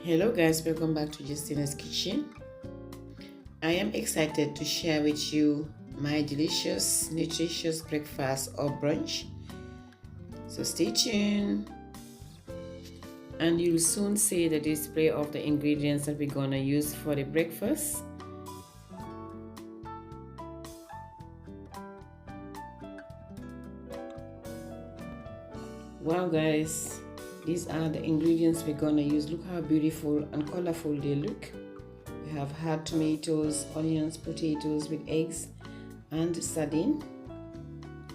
Hello guys, welcome back to Jestina's kitchen. I am excited to share with you my delicious, nutritious breakfast or brunch. So stay tuned and you'll soon see the display of the ingredients that we're gonna use for the breakfast. Wow guys, these are the ingredients we're gonna use. Look how beautiful and colorful they look. We have hard tomatoes, onions, potatoes with eggs and sardine.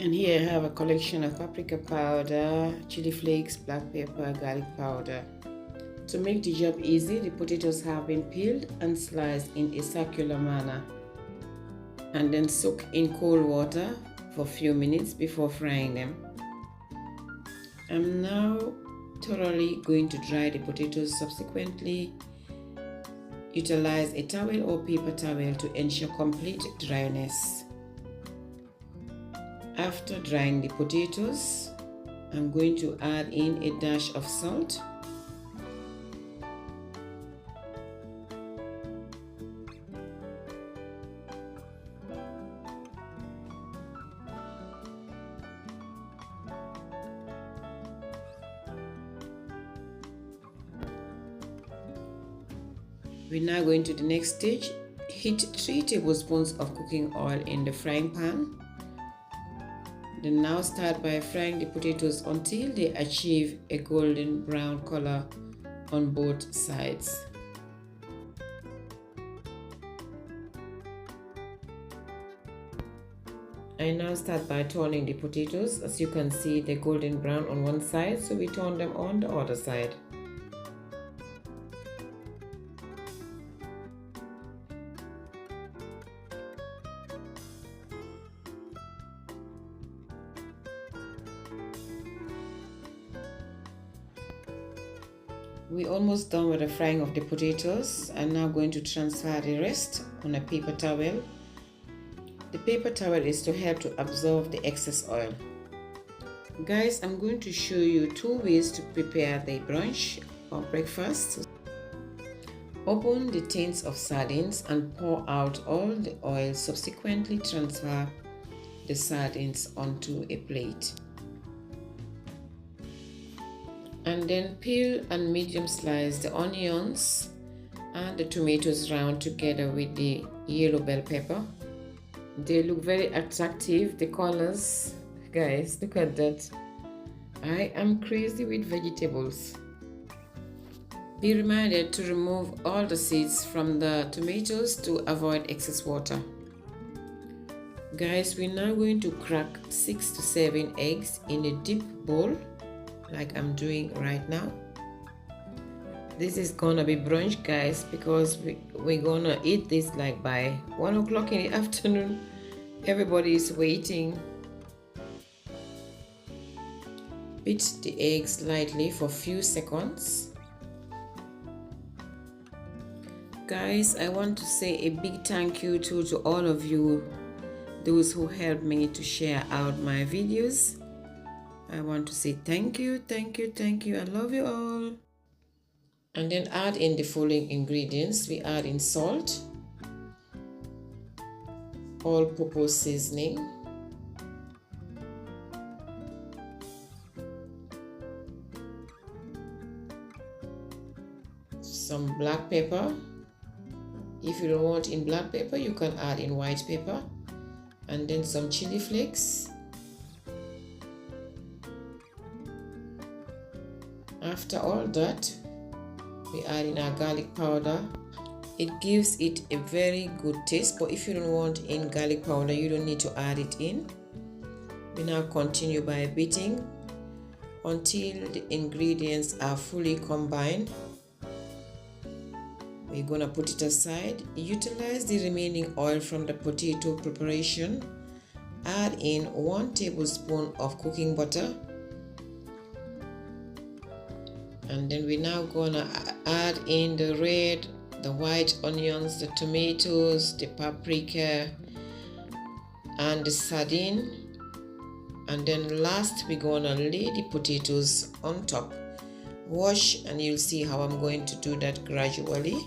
And here I have a collection of paprika powder, chili flakes, black pepper, garlic powder. To make the job easy, the potatoes have been peeled and sliced in a circular manner and then soaked in cold water for a few minutes before frying them. I'm now thoroughly going to dry the potatoes. Subsequently, utilize a towel or paper towel to ensure complete dryness. After drying the potatoes, I'm going to add in a dash of salt, we're now going to the next stage. Heat 3 tablespoons of cooking oil in the frying pan. Then now start by frying the potatoes until they achieve a golden brown color on both sides. I now start by turning the potatoes. As you can see, they're golden brown on one side, so we turn them on the other side. We're almost done with the frying of the potatoes. I'm now going to transfer the rest on a paper towel. The paper towel is to help to absorb the excess oil. Guys, I'm going to show you 2 ways to prepare the brunch or breakfast. Open the tins of sardines and pour out all the oil. Subsequently, transfer the sardines onto a plate. And then peel and medium slice the onions and the tomatoes round together with the yellow bell pepper. They look very attractive, the colors. Guys, look at that. I am crazy with vegetables. Be reminded to remove all the seeds from the tomatoes to avoid excess water. Guys, we're now going to crack 6 to 7 eggs in a deep bowl, like I'm doing right now. This is gonna be brunch, guys, because we're gonna eat this like by 1 o'clock in the afternoon. Everybody is waiting. Beat the eggs lightly for a few seconds. Guys, I want to say a big thank you to all of you, those who helped me to share out my videos. I want to say thank you, thank you, thank you. I love you all. And then add in the following ingredients. We add in salt, all-purpose seasoning, some black pepper. If you don't want in black pepper, you can add in white pepper, and then some chili flakes. After all that, we add in our garlic powder. It gives it a very good taste, but if you don't want in garlic powder, you don't need to add it in. We now continue by beating until the ingredients are fully combined. We're gonna put it aside. Utilize the remaining oil from the potato preparation. Add in 1 tablespoon of cooking butter. And then we're now gonna add in the red, the white onions, the tomatoes, the paprika, and the sardine. And then last, we're gonna lay the potatoes on top wash, and you'll see how I'm going to do that gradually.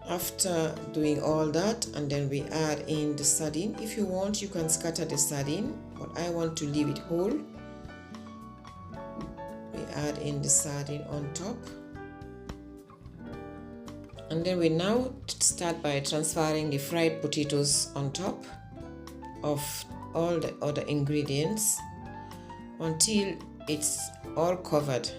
After doing all that, and then we add in the sardine. If you want, you can scatter the sardine, but I want to leave it whole. We add in the sardine on top, and then we now start by transferring the fried potatoes on top of all the other ingredients until it's all covered.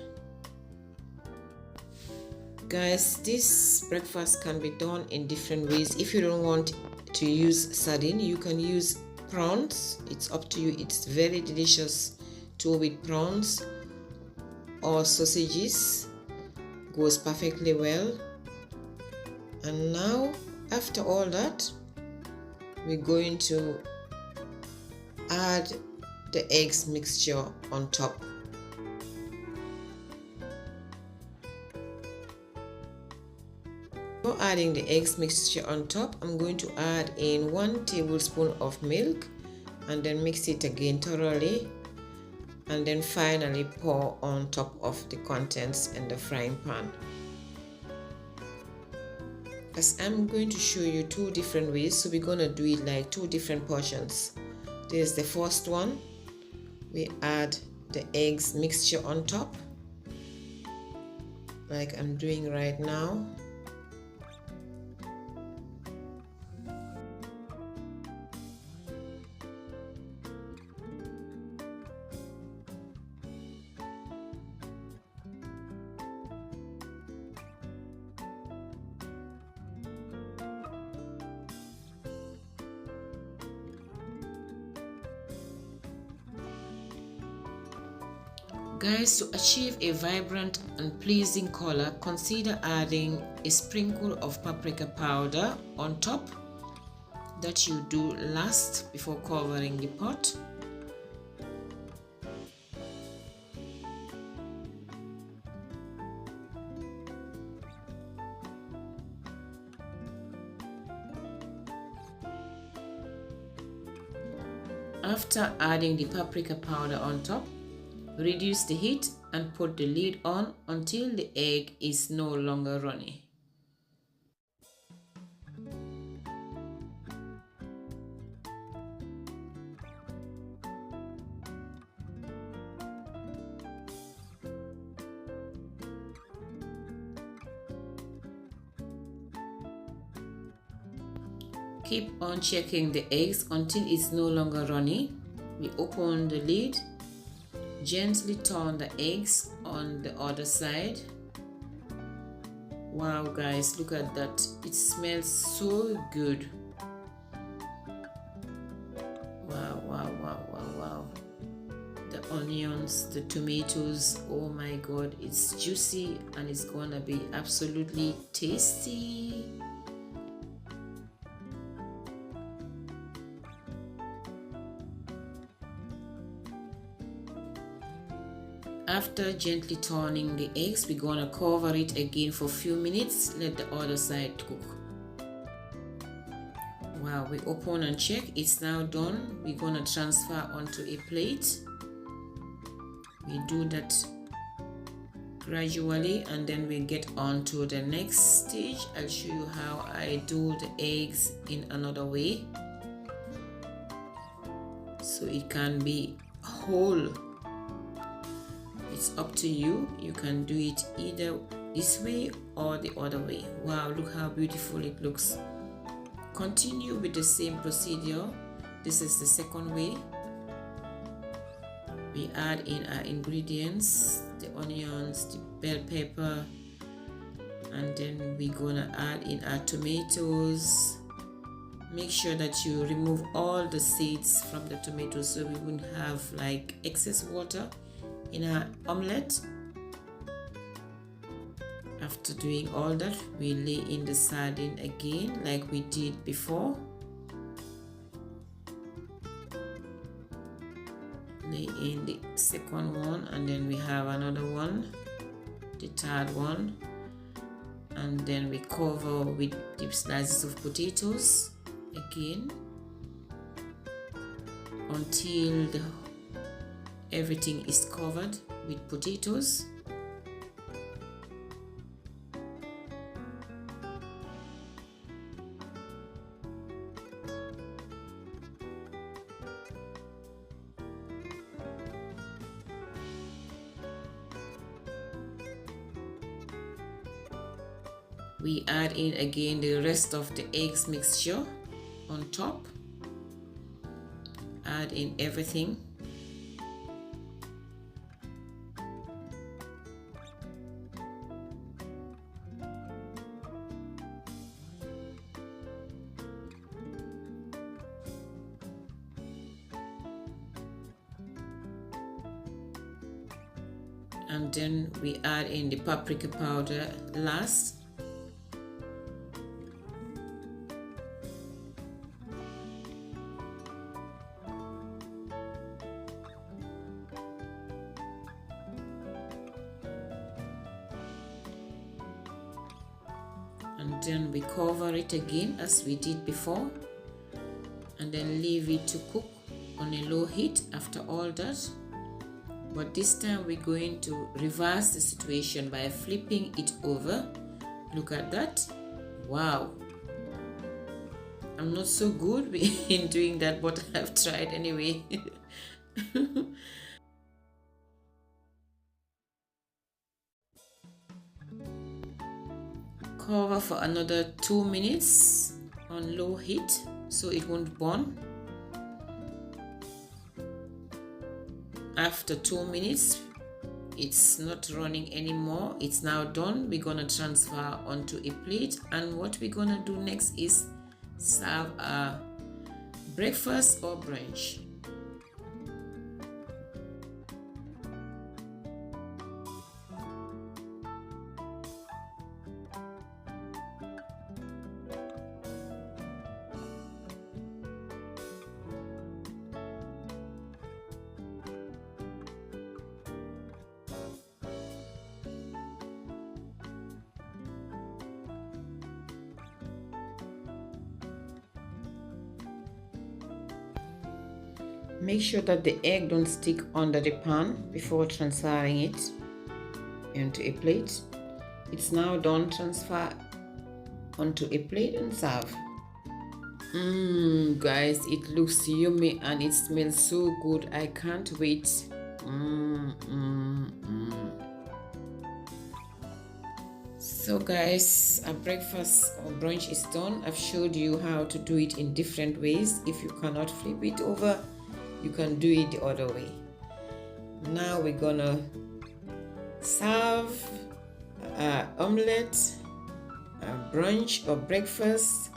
Guys, this breakfast can be done in different ways. If you don't want to use sardine, you can use prawns. It's up to you. It's very delicious too with prawns or sausages. Goes perfectly well. And now, after all that, we're going to add the eggs mixture on top. Before adding the eggs mixture on top, I'm going to add in 1 tablespoon of milk and then mix it again thoroughly, and then finally pour on top of the contents in the frying pan. As I'm going to show you 2 different ways, so we're going to do it like 2 different portions. This is the first one. We add the eggs mixture on top like I'm doing right now. Guys, to achieve a vibrant and pleasing color, consider adding a sprinkle of paprika powder on top that you do last before covering the pot. After adding the paprika powder on top, reduce the heat and put the lid on until the egg is no longer runny. Keep on checking the eggs until it's no longer runny. We open the lid. Gently turn the eggs on the other side. Wow guys, look at that. It smells so good. Wow, wow, wow, wow, wow. The onions, the tomatoes, oh my god, it's juicy and it's gonna be absolutely tasty. After gently turning the eggs, we're gonna cover it again for a few minutes. Let the other side cook. Wow, we open and check. It's now done. We're gonna transfer onto a plate. We do that gradually, and then we get on to the next stage. I'll show you how I do the eggs in another way, so it can be whole. It's up to you. You can do it either this way or the other way. Wow, look how beautiful it looks. Continue with the same procedure. This is the second way. We add in our ingredients, the onions, the bell pepper, and then we're gonna add in our tomatoes. Make sure that you remove all the seeds from the tomatoes so we won't have like excess water in our omelette. After doing all that, we lay in the sardine again like we did before. Lay in the second one, and then we have another one, the third one, and then we cover with deep slices of potatoes again until everything is covered with potatoes. We add in again the rest of the eggs mixture on top. Add in everything. And then we add in the paprika powder last. And then we cover it again as we did before, and then leave it to cook on a low heat after all that. But this time we're going to reverse the situation by flipping it over. Look at that. Wow. I'm not so good in doing that, but I've tried anyway. Cover for another 2 minutes on low heat so it won't burn. After 2 minutes, it's not running anymore. It's now done. We're gonna transfer onto a plate, and what we're gonna do next is serve a breakfast or brunch. Make sure that the egg don't stick under the pan before transferring it into a plate. It's now done. Transfer onto a plate and serve. Guys, it looks yummy and it smells so good. I can't wait. So guys, a breakfast or brunch is done. I've showed you how to do it in different ways. If you cannot flip it over, you can do it the other way. Now we're gonna serve omelette, brunch or breakfast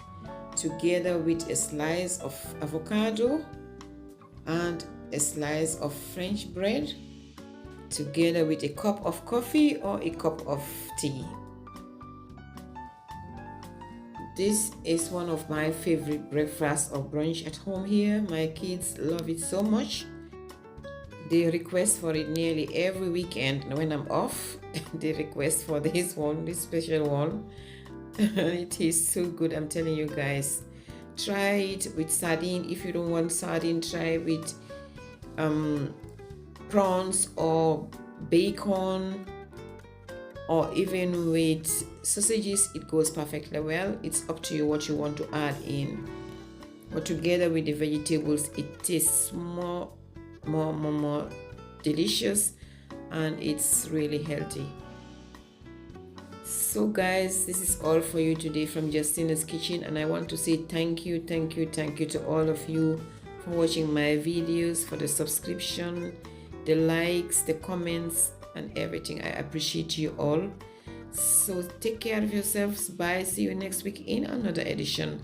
together with a slice of avocado and a slice of French bread, together with a cup of coffee or a cup of tea. This is one of my favorite breakfasts or brunch at home here. My kids love it so much. They request for it nearly every weekend. When I'm off, they request for this one, this special one. It is so good, I'm telling you guys. Try it with sardine. If you don't want sardine, try with prawns or bacon, or even with sausages. It goes perfectly well. It's up to you what you want to add in, but together with the vegetables it tastes more delicious, and it's really healthy. So guys, this is all for you today from Jestina's kitchen, and I want to say thank you to all of you for watching my videos, for the subscription, the likes, the comments and everything. I appreciate you all. So take care of yourselves. Bye. See you next week in another edition.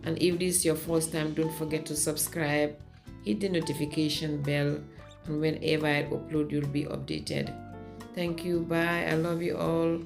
And if this is your first time, don't forget to subscribe, hit the notification bell, and whenever I upload, you'll be updated. Thank you. Bye. I love you all.